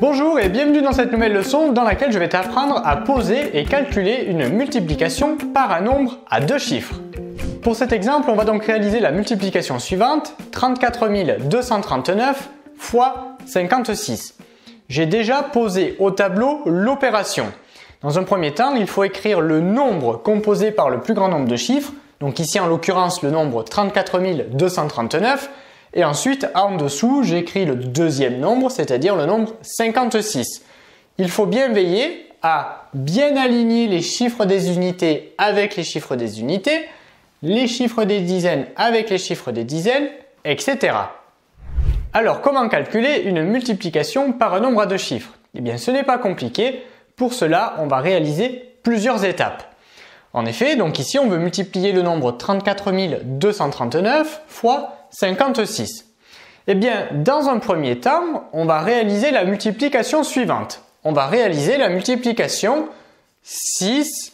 Bonjour et bienvenue dans cette nouvelle leçon dans laquelle je vais t'apprendre à poser et calculer une multiplication par un nombre à deux chiffres. Pour cet exemple, on va donc réaliser la multiplication suivante, 34 239 fois 56. J'ai déjà posé au tableau l'opération. Dans un premier temps, il faut écrire le nombre composé par le plus grand nombre de chiffres, donc ici en l'occurrence le nombre 34 239, et ensuite en dessous j'écris le deuxième nombre, c'est-à-dire le nombre 56. Il faut bien veiller à bien aligner les chiffres des unités avec les chiffres des unités, les chiffres des dizaines avec les chiffres des dizaines, etc. Alors comment calculer une multiplication par un nombre à deux chiffres? Eh bien ce n'est pas compliqué, pour cela on va réaliser plusieurs étapes. En effet, donc ici on veut multiplier le nombre 34 239 fois 56. Eh bien, dans un premier temps, on va réaliser la multiplication suivante. On va réaliser la multiplication 6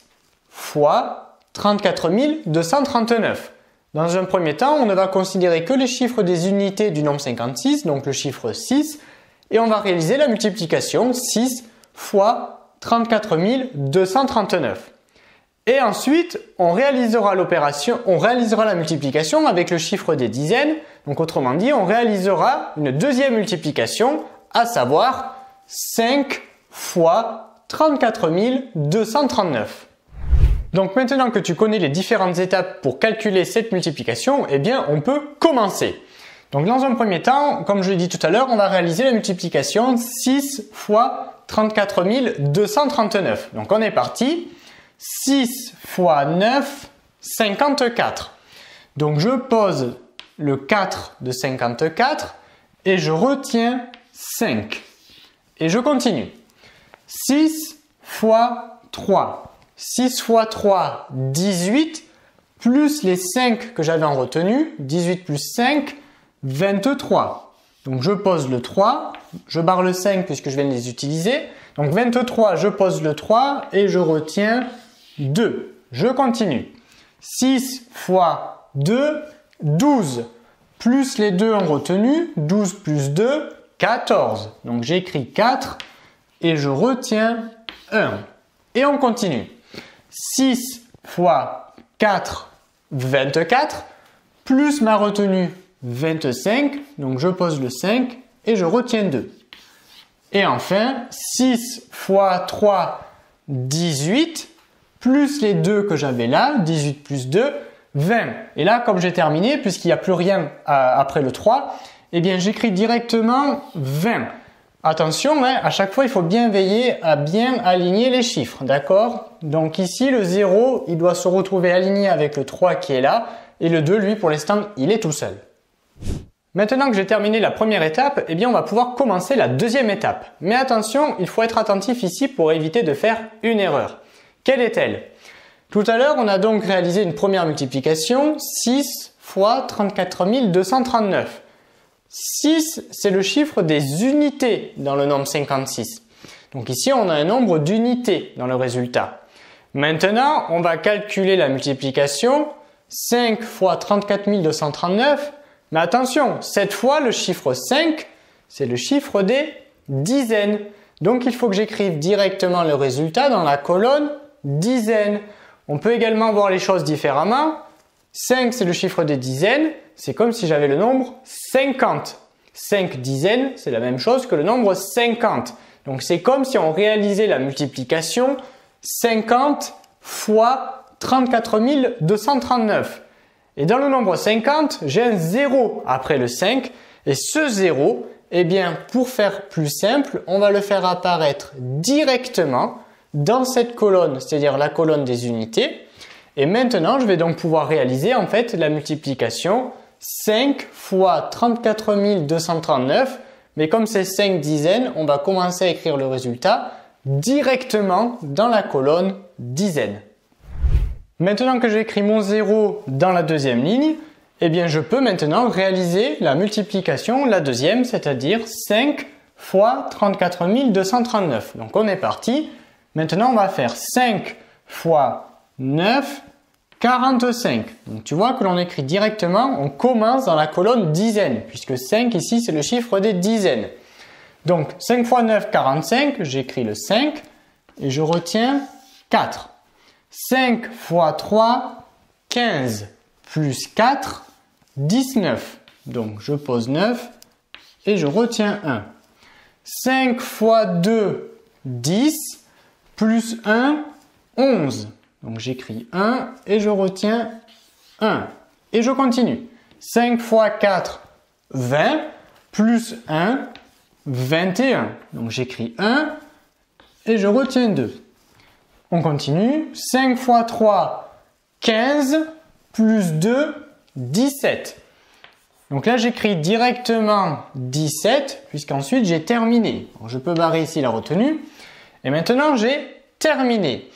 fois 34 239. Dans un premier temps, on ne va considérer que les chiffres des unités du nombre 56, donc le chiffre 6, et on va réaliser la multiplication 6 fois 34 239. Et ensuite, on réalisera la multiplication avec le chiffre des dizaines. Donc autrement dit, on réalisera une deuxième multiplication, à savoir 5 fois 34 239. Donc maintenant que tu connais les différentes étapes pour calculer cette multiplication, eh bien on peut commencer. Donc dans un premier temps, comme je l'ai dit tout à l'heure, on va réaliser la multiplication 6 fois 34 239. Donc on est parti. 6 fois 9, 54. Donc je pose le 4 de 54 et je retiens 5. Et je continue. 6 fois 3. 6 fois 3, 18, plus les 5 que j'avais en retenue, 18 plus 5, 23. Donc je pose le 3, je barre le 5 puisque je viens de les utiliser. Donc 23, je pose le 3 et je retiens 2. Je continue. 6 fois 2, 12. Plus les 2 en retenue, 12 plus 2, 14. Donc j'écris 4 et je retiens 1. Et on continue. 6 fois 4, 24. Plus ma retenue, 25. Donc je pose le 5 et je retiens 2. Et enfin, 6 fois 3, 18. Plus les 2 que j'avais là, 18 plus 2, 20. Et là, comme j'ai terminé, puisqu'il n'y a plus rien après le 3, eh bien j'écris directement 20. Attention, à chaque fois, il faut bien veiller à bien aligner les chiffres, d'accord? Donc ici, le 0, il doit se retrouver aligné avec le 3 qui est là, et le 2, lui, pour l'instant, il est tout seul. Maintenant que j'ai terminé la première étape, eh bien on va pouvoir commencer la deuxième étape. Mais attention, il faut être attentif ici pour éviter de faire une erreur. Quelle est-elle? Tout à l'heure, on a donc réalisé une première multiplication, 6 fois 34 239. 6, c'est le chiffre des unités dans le nombre 56. Donc ici, on a un nombre d'unités dans le résultat. Maintenant, on va calculer la multiplication, 5 fois 34 239. Mais attention, cette fois, le chiffre 5, c'est le chiffre des dizaines. Donc il faut que j'écrive directement le résultat dans la colonne dizaines. On peut également voir les choses différemment. 5 c'est le chiffre des dizaines, c'est comme si j'avais le nombre 50. 5 dizaines, c'est la même chose que le nombre 50. Donc c'est comme si on réalisait la multiplication 50 fois 34 239. Et dans le nombre 50, j'ai un 0 après le 5. Et ce 0, eh bien pour faire plus simple, on va le faire apparaître directement dans cette colonne, c'est-à-dire la colonne des unités. Et maintenant, je vais donc pouvoir réaliser en fait la multiplication 5 fois 34 239. Mais comme c'est 5 dizaines, on va commencer à écrire le résultat directement dans la colonne dizaines. Maintenant que j'ai écrit mon 0 dans la deuxième ligne, eh bien je peux maintenant réaliser la multiplication, la deuxième, c'est-à-dire 5 fois 34 239. Donc on est parti. Maintenant, on va faire 5 fois 9, 45. Donc tu vois que l'on écrit directement, on commence dans la colonne dizaines, puisque 5 ici c'est le chiffre des dizaines. Donc 5 fois 9, 45, j'écris le 5 et je retiens 4. 5 fois 3, 15 plus 4, 19. Donc je pose 9 et je retiens 1. 5 fois 2, 10 plus 1, 11. Donc j'écris 1 et je retiens 1. Et je continue. 5 fois 4, 20 plus 1, 21. Donc j'écris 1 et je retiens 2. On continue. 5 fois 3, 15 plus 2, 17. Donc là, j'écris directement 17 puisqu'ensuite j'ai terminé. Donc, je peux barrer ici la retenue. Et maintenant, j'ai terminé.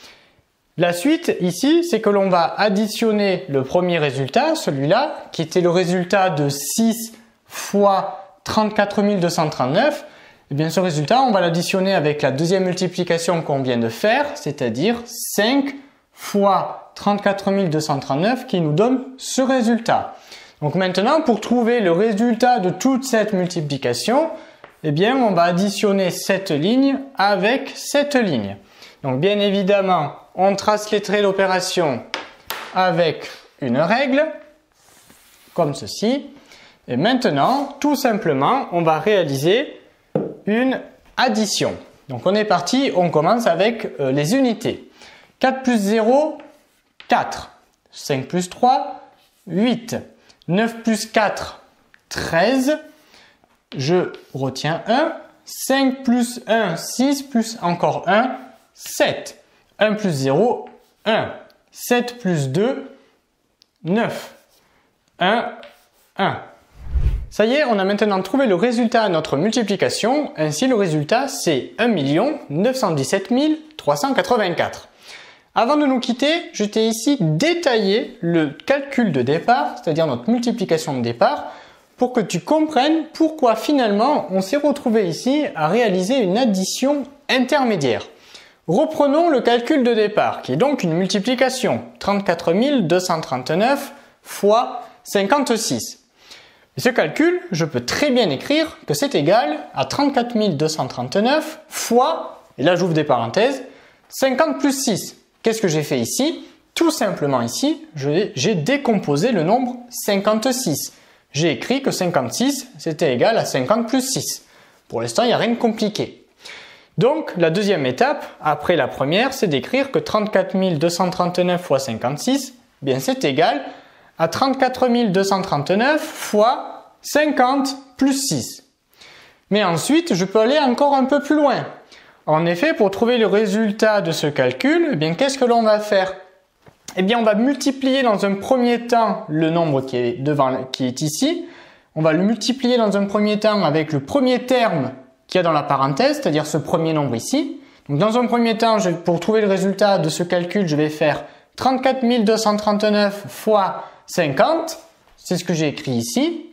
La suite ici, c'est que l'on va additionner le premier résultat, celui-là, qui était le résultat de 6 fois 34 239. Et bien ce résultat, on va l'additionner avec la deuxième multiplication qu'on vient de faire, c'est-à-dire 5 fois 34 239 qui nous donne ce résultat. Donc maintenant, pour trouver le résultat de toute cette multiplication, eh bien on va additionner cette ligne avec cette ligne. Donc bien évidemment, on trace les traits d'opération avec une règle, comme ceci. Et maintenant, tout simplement, on va réaliser une addition. Donc on est parti, on commence avec les unités. 4 plus 0, 4. 5 plus 3, 8. 9 plus 4, 13. Je retiens 1. 5 plus 1, 6 plus encore 1, 7. 1 plus 0, 1. 7 plus 2, 9. 1, 1. Ça y est, on a maintenant trouvé le résultat à notre multiplication. Ainsi, le résultat, c'est 1 917 384. Avant de nous quitter, je t'ai ici détaillé le calcul de départ, c'est-à-dire notre multiplication de départ, pour que tu comprennes pourquoi finalement on s'est retrouvé ici à réaliser une addition intermédiaire. Reprenons le calcul de départ, qui est donc une multiplication. 34 239 fois 56. Et ce calcul, je peux très bien écrire que c'est égal à 34 239 fois, et là j'ouvre des parenthèses, 50 plus 6. Qu'est-ce que j'ai fait ici? Tout simplement ici, j'ai décomposé le nombre 56. J'ai écrit que 56, c'était égal à 50 plus 6. Pour l'instant, il n'y a rien de compliqué. Donc, la deuxième étape, après la première, c'est d'écrire que 34 239 fois 56, bien c'est égal à 34 239 fois 50 plus 6. Mais ensuite, je peux aller encore un peu plus loin. En effet, pour trouver le résultat de ce calcul, eh bien, qu'est-ce que l'on va faire? Eh bien, on va multiplier dans un premier temps le nombre qui est ici. On va le multiplier dans un premier temps avec le premier terme qu'il y a dans la parenthèse, c'est-à-dire ce premier nombre ici. Donc, dans un premier temps, pour trouver le résultat de ce calcul, je vais faire 34 239 fois 50. C'est ce que j'ai écrit ici.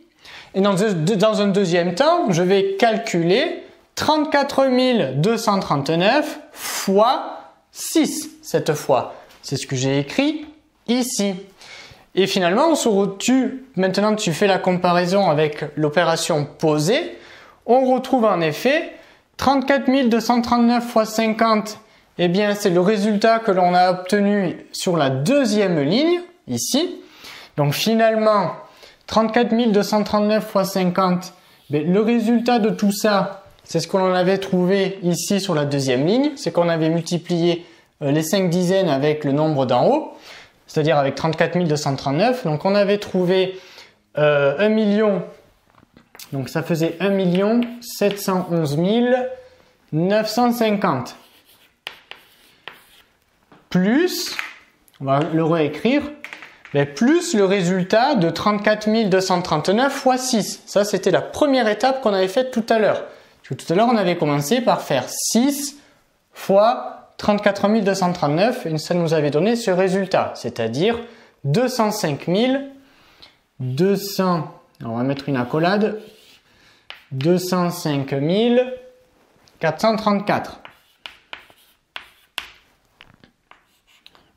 Et dans un deuxième temps, je vais calculer 34 239 fois 6 cette fois. C'est ce que j'ai écrit ici. Et finalement, maintenant tu fais la comparaison avec l'opération posée. On retrouve en effet 34 239 fois 50. Eh bien, c'est le résultat que l'on a obtenu sur la deuxième ligne, ici. Donc finalement, 34 239 fois 50, le résultat de tout ça, c'est ce que l'on avait trouvé ici sur la deuxième ligne, c'est qu'on avait multiplié les 5 dizaines avec le nombre d'en haut, c'est-à-dire avec 34 239. Donc on avait trouvé 1 million, donc ça faisait 1 711 950. Plus, on va le réécrire, plus le résultat de 34 239 fois 6. Ça, c'était la première étape qu'on avait faite tout à l'heure. Tout à l'heure, on avait commencé par faire 6 fois 34 239 et ça nous avait donné ce résultat, c'est-à-dire 205 200, on va mettre une accolade, 205 434.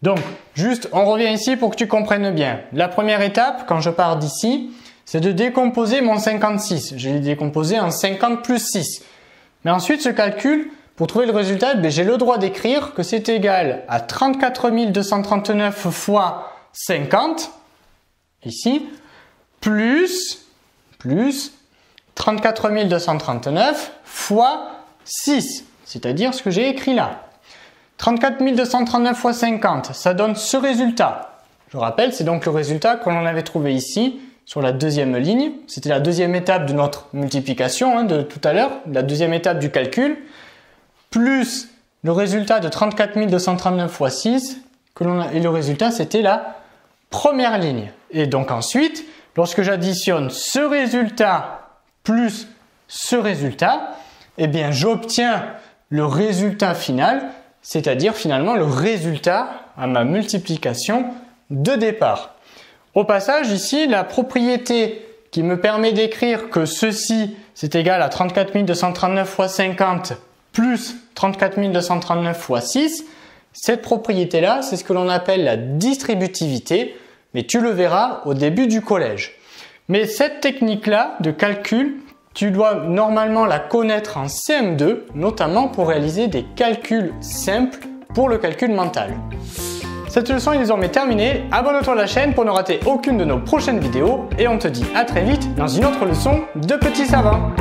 Donc, juste, on revient ici pour que tu comprennes bien. La première étape, quand je pars d'ici, c'est de décomposer mon 56. Je l'ai décomposé en 50 plus 6. Mais ensuite, ce calcul, pour trouver le résultat, j'ai le droit d'écrire que c'est égal à 34 239 fois 50, ici, plus 34 239 fois 6, c'est-à-dire ce que j'ai écrit là. 34 239 fois 50, ça donne ce résultat. Je rappelle, c'est donc le résultat que l'on avait trouvé ici, sur la deuxième ligne. C'était la deuxième étape de notre multiplication de tout à l'heure, la deuxième étape du calcul, plus le résultat de 34 239 fois 6, et le résultat c'était la première ligne. Et donc ensuite, lorsque j'additionne ce résultat plus ce résultat, eh bien j'obtiens le résultat final, c'est-à-dire finalement le résultat à ma multiplication de départ. Au passage, ici, la propriété qui me permet d'écrire que ceci, c'est égal à 34 239 fois 50 plus 34 239 fois 6, cette propriété-là, c'est ce que l'on appelle la distributivité, mais tu le verras au début du collège. Mais cette technique-là de calcul, tu dois normalement la connaître en CM2, notamment pour réaliser des calculs simples pour le calcul mental. Cette leçon est désormais terminée, abonne-toi à la chaîne pour ne rater aucune de nos prochaines vidéos et on te dit à très vite dans une autre leçon de Petit Savant.